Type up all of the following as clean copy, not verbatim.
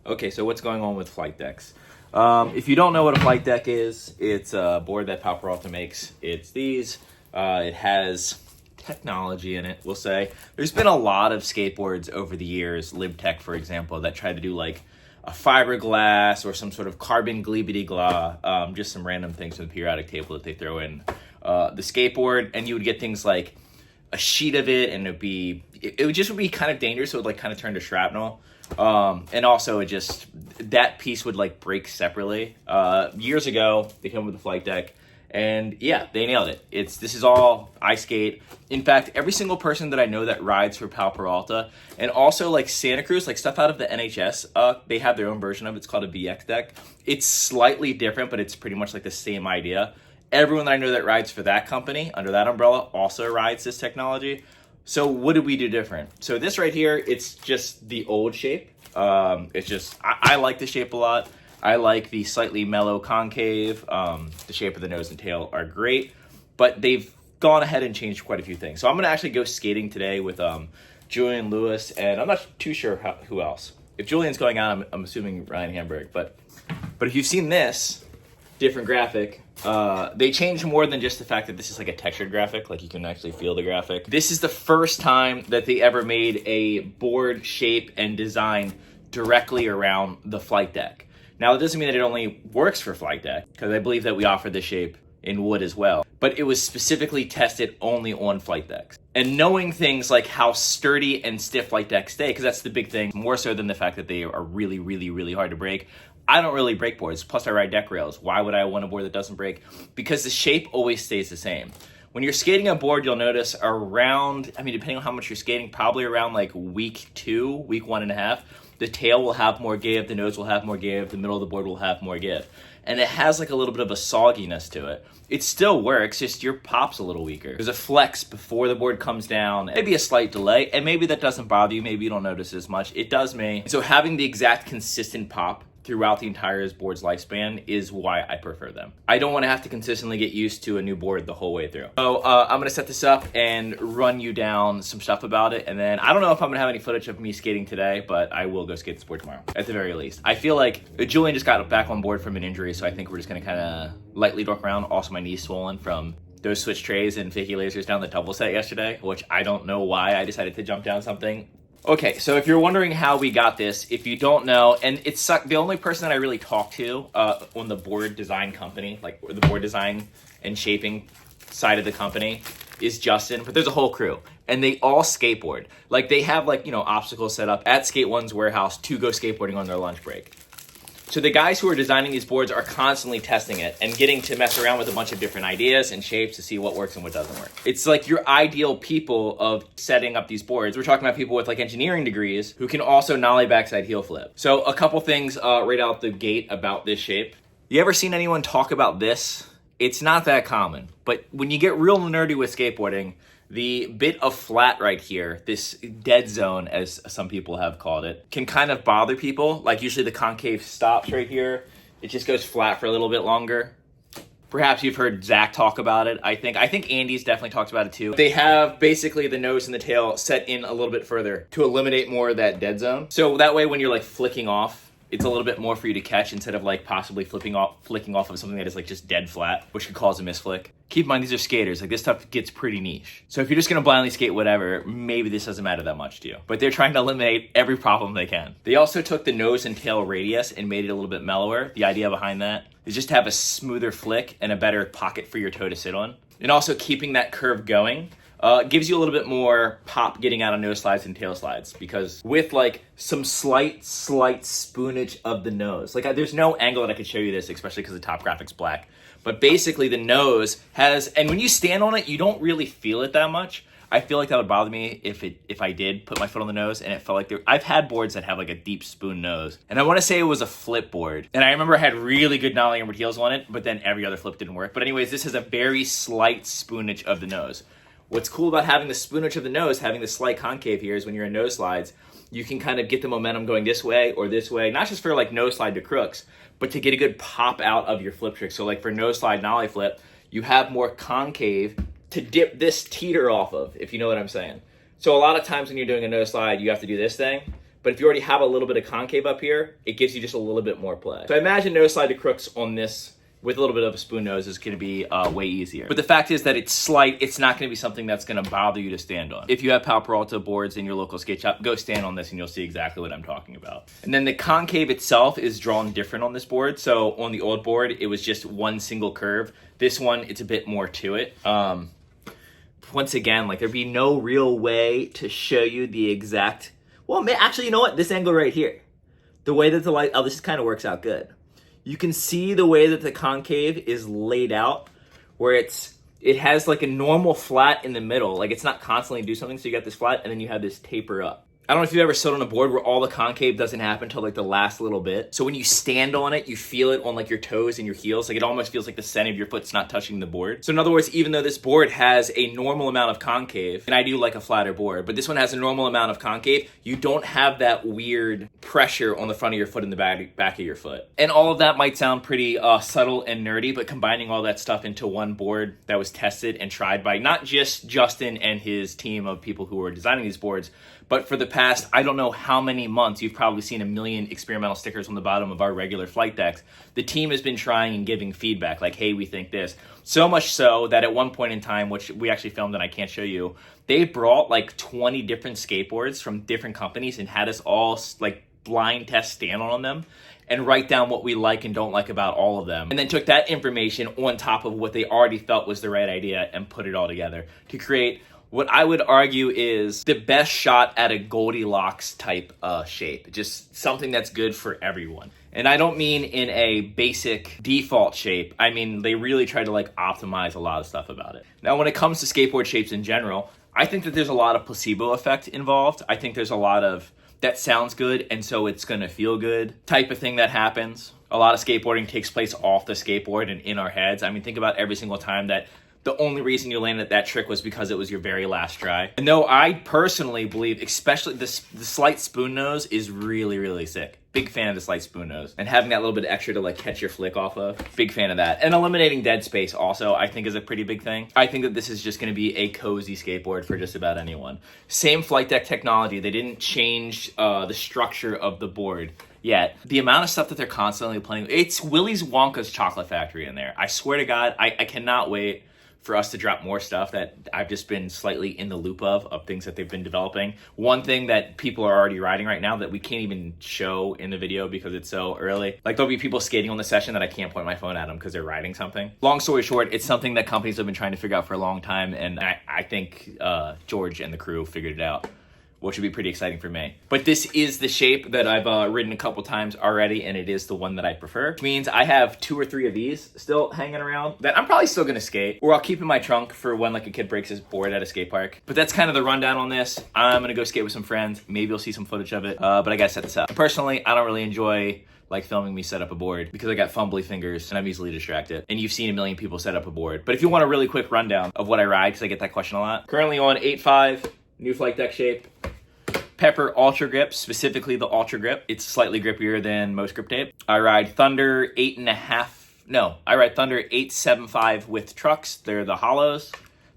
Okay, so what's going on with flight decks? If you don't know what a flight deck is, it's a board that Pal Peralta makes. It's these. It has technology in it, we'll say. There's been a lot of skateboards over the years, LibTech for example, that try to do like a fiberglass or some sort of carbon gleebity-glah, just some random things from the periodic table that they throw in the skateboard, and you would get things like a sheet of it, and it would just be kind of dangerous. So it would like kind of turn to shrapnel. And also that piece would like break separately. Years ago, they came with a flight deck, and yeah, they nailed it. This is all ice skate. In fact, every single person that I know that rides for Pal Peralta, and also like Santa Cruz, like stuff out of the NHS, they have their own version of it. It's called a BX deck. It's slightly different, but it's pretty much like the same idea. Everyone that I know that rides for that company, under that umbrella, also rides this technology. So what did we do different? So this right here, it's just the old shape. I like the shape a lot. I like the slightly mellow concave. The shape of the nose and tail are great, but they've gone ahead and changed quite a few things. So I'm gonna actually go skating today with Julian Lewis, and I'm not too sure who else. If Julian's going out, I'm assuming Ryan Hamburg. But if you've seen this different graphic, they changed more than just the fact that this is like a textured graphic, like you can actually feel the graphic. This is the first time that they ever made a board shape and design directly around the flight deck. Now, it doesn't mean that it only works for flight deck, because I believe that we offer this shape in wood as well, but it was specifically tested only on flight decks. And knowing things like how sturdy and stiff flight decks stay, because that's the big thing, more so than the fact that they are really, really, really hard to break. I don't really break boards, plus I ride deck rails. Why would I want a board that doesn't break? Because the shape always stays the same. When you're skating a board, you'll notice depending on how much you're skating, probably around like week 2, week 1.5, the tail will have more give, the nose will have more give, the middle of the board will have more give. And it has like a little bit of a sogginess to it. It still works, just your pop's a little weaker. There's a flex before the board comes down, maybe a slight delay, and maybe that doesn't bother you, maybe you don't notice as much. It does me. So having the exact consistent pop throughout the entire board's lifespan is why I prefer them. I don't want to have to consistently get used to a new board the whole way through. So I'm going to set this up and run you down some stuff about it. And then I don't know if I'm going to have any footage of me skating today, but I will go skate this board tomorrow at the very least. I feel like Julian just got back on board from an injury, so I think we're just going to kind of lightly walk around. Also, my knee's swollen from those switch trays and fakie lasers down the double set yesterday, which I don't know why I decided to jump down something. Okay, so if you're wondering how we got this, if you don't know, and it's the only person that I really talked to on the board design company, like the board design and shaping side of the company, is Justin, but there's a whole crew, and they all skateboard. Like they have obstacles set up at Skate One's warehouse to go skateboarding on their lunch break. So the guys who are designing these boards are constantly testing it and getting to mess around with a bunch of different ideas and shapes to see what works and what doesn't work. It's like your ideal people of setting up these boards. We're talking about people with like engineering degrees who can also nollie backside heel flip. So a couple things right out the gate about this shape. You ever seen anyone talk about this? It's not that common, but when you get real nerdy with skateboarding, the bit of flat right here, this dead zone, as some people have called it, can kind of bother people. Like usually the concave stops right here. It just goes flat for a little bit longer. Perhaps you've heard Zach talk about it. I think Andy's definitely talked about it too. They have basically the nose and the tail set in a little bit further to eliminate more of that dead zone. So that way when you're like flicking off, it's a little bit more for you to catch instead of like possibly flicking off of something that is like just dead flat, which could cause a misflick. Keep in mind, these are skaters. Like this stuff gets pretty niche. So if you're just gonna blindly skate whatever, maybe this doesn't matter that much to you. But they're trying to eliminate every problem they can. They also took the nose and tail radius and made it a little bit mellower. The idea behind that is just to have a smoother flick and a better pocket for your toe to sit on. And also keeping that curve going gives you a little bit more pop getting out of nose slides and tail slides, because with like some slight spoonage of the nose, like there's no angle that I could show you this, especially because the top graphic's black, but basically the nose has, and when you stand on it, you don't really feel it that much. I feel like that would bother me if I did put my foot on the nose and it felt like I've had boards that have like a deep spoon nose, and I want to say it was a flip board, and I remember I had really good nollie inward heels on it, but then every other flip didn't work. But anyways, this has a very slight spoonage of the nose. What's cool about having the spoonage of the nose, having the slight concave here, is when you're in nose slides, you can kind of get the momentum going this way or this way, not just for like nose slide to crooks, but to get a good pop out of your flip trick. So like for nose slide nollie flip, you have more concave to dip this teeter off of, if you know what I'm saying. So a lot of times when you're doing a nose slide, you have to do this thing. But if you already have a little bit of concave up here, it gives you just a little bit more play. So I imagine nose slide to crooks on this with a little bit of a spoon nose is going to be way easier. But the fact is that it's slight. It's not going to be something that's going to bother you to stand on. If you have Pal Peralta boards in your local skate shop, go stand on this and you'll see exactly what I'm talking about. And then the concave itself is drawn different on this board. So on the old board, it was just one single curve. This one, it's a bit more to it. Once again, like there'd be no real way to show you the exact, well, actually, you know what? This angle right here, the way that the light, oh, this kind of works out good. You can see the way that the concave is laid out, where it has like a normal flat in the middle. Like it's not constantly do something, so you got this flat, and then you have this taper up. I don't know if you've ever stood on a board where all the concave doesn't happen until like the last little bit. So when you stand on it, you feel it on like your toes and your heels. Like it almost feels like the center of your foot's not touching the board. So in other words, even though this board has a normal amount of concave, and I do like a flatter board, but this one has a normal amount of concave, you don't have that weird pressure on the front of your foot and the back of your foot. And all of that might sound pretty subtle and nerdy, but combining all that stuff into one board that was tested and tried by not just Justin and his team of people who were designing these boards, but for the past, I don't know how many months, you've probably seen a million experimental stickers on the bottom of our regular flight decks. The team has been trying and giving feedback like, hey, we think this. So much so that at one point in time, which we actually filmed and I can't show you, they brought like 20 different skateboards from different companies and had us all like blind test stand on them and write down what we like and don't like about all of them. And then took that information on top of what they already felt was the right idea and put it all together to create what I would argue is the best shot at a Goldilocks type shape. Just something that's good for everyone. And I don't mean in a basic default shape. I mean, they really try to like optimize a lot of stuff about it. Now, when it comes to skateboard shapes in general, I think that there's a lot of placebo effect involved. I think there's a lot of that sounds good and so it's gonna feel good type of thing that happens. A lot of skateboarding takes place off the skateboard and in our heads. I mean, think about every single time that the only reason you landed that trick was because it was your very last try. And though I personally believe, especially the slight spoon nose is really, really sick. Big fan of the slight spoon nose. And having that little bit extra to like catch your flick off of. Big fan of that. And eliminating dead space also, I think is a pretty big thing. I think that this is just gonna be a cozy skateboard for just about anyone. Same flight deck technology. They didn't change the structure of the board yet. The amount of stuff that they're constantly playing, it's Willy's Wonka's chocolate factory in there. I swear to God, I cannot wait for us to drop more stuff that I've just been slightly in the loop of things that they've been developing. One thing that people are already riding right now that we can't even show in the video because it's so early. Like there'll be people skating on the session that I can't point my phone at them because they're riding something. Long story short, it's something that companies have been trying to figure out for a long time, and I think George and the crew figured it out, which would be pretty exciting for me. But this is the shape that I've ridden a couple times already, and it is the one that I prefer, which means I have 2 or 3 of these still hanging around that I'm probably still gonna skate, or I'll keep in my trunk for when like a kid breaks his board at a skate park. But that's kind of the rundown on this. I'm gonna go skate with some friends. Maybe you'll see some footage of it, but I gotta set this up. Personally, I don't really enjoy like filming me set up a board because I got fumbly fingers and I'm easily distracted. And you've seen a million people set up a board. But if you want a really quick rundown of what I ride, because I get that question a lot. Currently on 8.5, new flight deck shape. Pepper Ultra Grip, specifically the Ultra Grip. It's slightly grippier than most grip tape. I ride Thunder 875 with trucks. They're the hollows,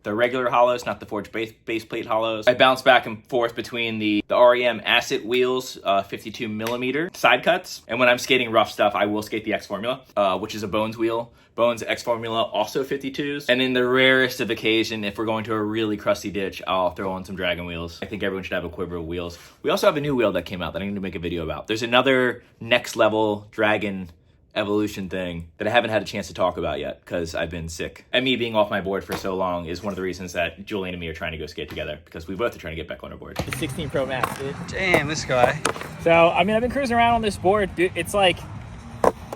the regular hollows, not the forged base plate hollows. I bounce back and forth between the REM Acid wheels, 52 millimeter side cuts. And when I'm skating rough stuff, I will skate the X Formula, which is a Bones wheel. Bones X Formula, also 52s. And in the rarest of occasion, if we're going to a really crusty ditch, I'll throw on some Dragon wheels. I think everyone should have a quiver of wheels. We also have a new wheel that came out that I need to make a video about. There's another next level Dragon evolution thing that I haven't had a chance to talk about yet because I've been sick. And me being off my board for so long is one of the reasons that Julian and me are trying to go skate together, because we both are trying to get back on our board. The 16 Pro Max, dude. Damn, this guy. So, I mean, I've been cruising around on this board, dude. It's like,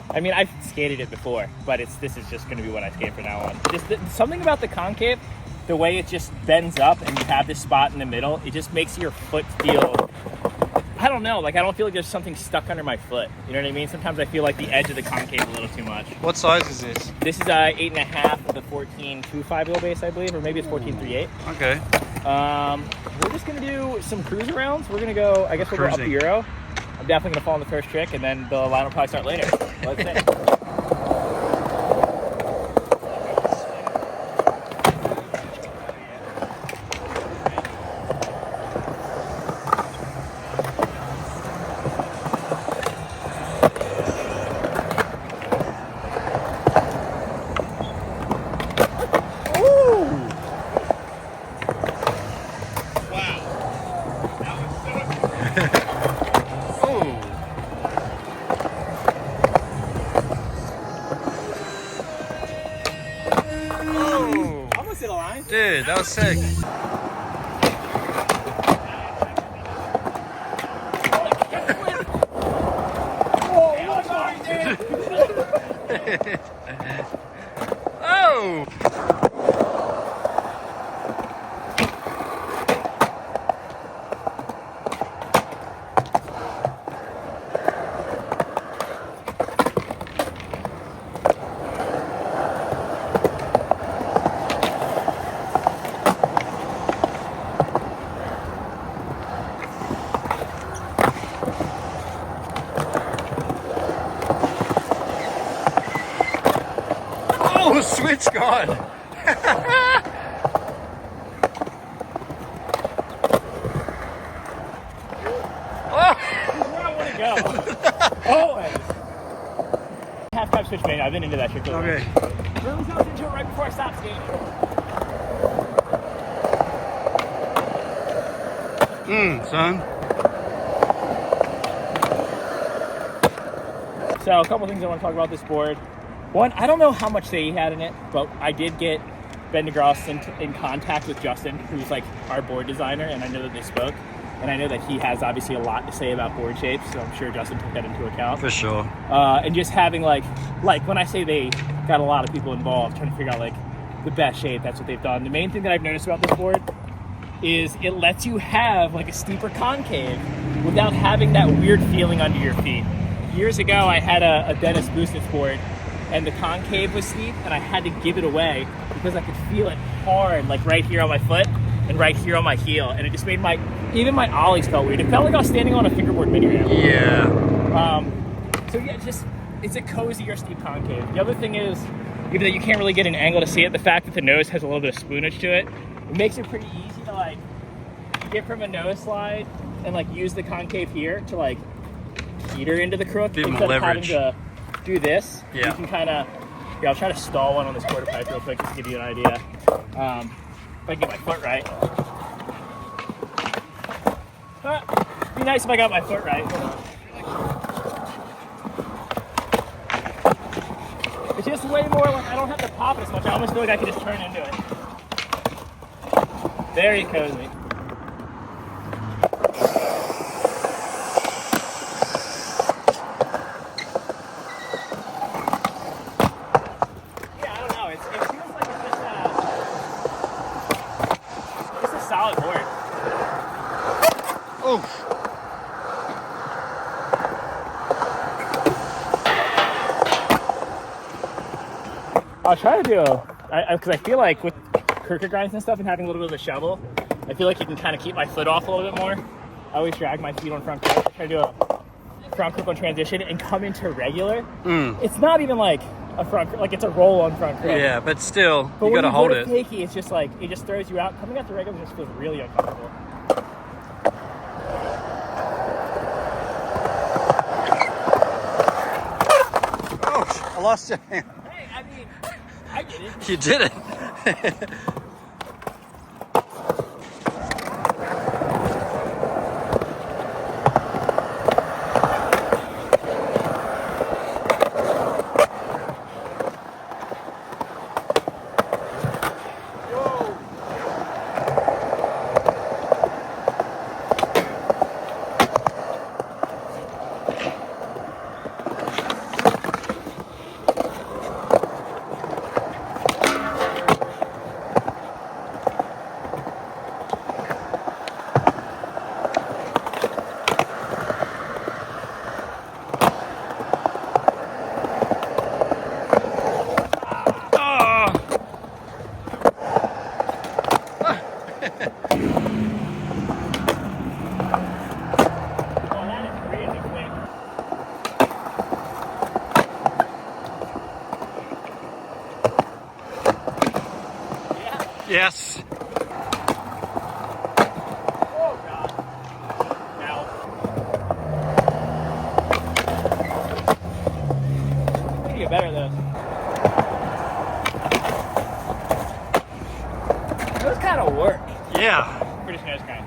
I mean, I've skated it before, but this is just going to be what I skate from now on. Something about the concave, the way it just bends up and you have this spot in the middle, it just makes your foot feel, I don't know, like I don't feel like there's something stuck under my foot. You know what I mean? Sometimes I feel like the edge of the concave a little too much. What size is this? This is 8.5 of the 14.25 wheelbase, I believe, or maybe it's 14.38. Okay. We're just going to do some cruise rounds. We're going to go, I guess we'll go up the Euro. I'm definitely going to fall on the first trick, and then the line will probably start later. Let's see. Oh. Oh. Almost hit a line. Dude, that was sick. Oh! Oh, switch gone! Oh! Where I want to go. Always. Half-pipe switch main. I've been into that shit. Okay. Really got into it right before I stopped skating. Son. So a couple things I want to talk about this board. One, I don't know how much say he had in it, but I did get Ben DeGrosse in contact with Justin, who's like our board designer, and I know that they spoke. And I know that he has obviously a lot to say about board shapes, so I'm sure Justin took that into account. For sure. And just having like when I say they got a lot of people involved trying to figure out like the best shape, that's what they've done. The main thing that I've noticed about this board is it lets you have like a steeper concave without having that weird feeling under your feet. Years ago, I had a Dennis Boostitz board, and the concave was steep, and I had to give it away because I could feel it hard, like right here on my foot and right here on my heel, and it just made even my ollies felt weird. It felt like I was standing on a fingerboard mini ramp. Yeah. So yeah, it's a cozier steep concave. The other thing is, even though you can't really get an angle to see it, the fact that the nose has a little bit of spoonage to it, it makes it pretty easy to like get from a nose slide and like use the concave here to like teeter into the crook Give 'em instead of having leverage. to do this. Yeah. You can kind of, I'll try to stall one on this quarter pipe real quick just to give you an idea. If I can get my foot right. Be nice if I got my foot right. Hold on. It's just way more like I don't have to pop it as much. I almost feel like I can just turn into it. Very cozy. Yeah, I don't know. It feels like it's just a solid board. Oh. I'll try to do, because I feel like with cricket grinds and stuff and having a little bit of a shovel, I feel like you can kind of keep my foot off a little bit more. I always drag my feet on front crook. Try to do a front crook on transition and come into regular. It's not even like a front crook, like it's a roll on front crook. Yeah, but still, But you when gotta hold go it. to fakie, it's just like, it just throws you out. Coming out to regular just feels really uncomfortable. Oh, I lost your hand. Hey, I mean, I get it. You did it. Yes. Oh, God. Now. We need to get better at this. Those kind of work. Yeah. British nose grind.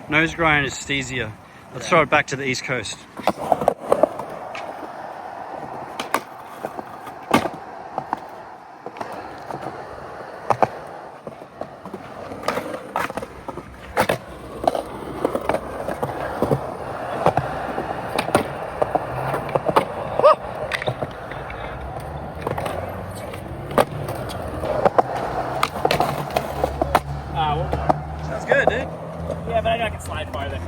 Nose grind is steezier. Let's throw it back to the East Coast. Sounds good, dude. Yeah, but I know I can slide farther.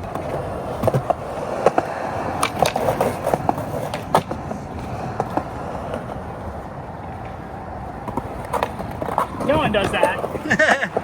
No one does that.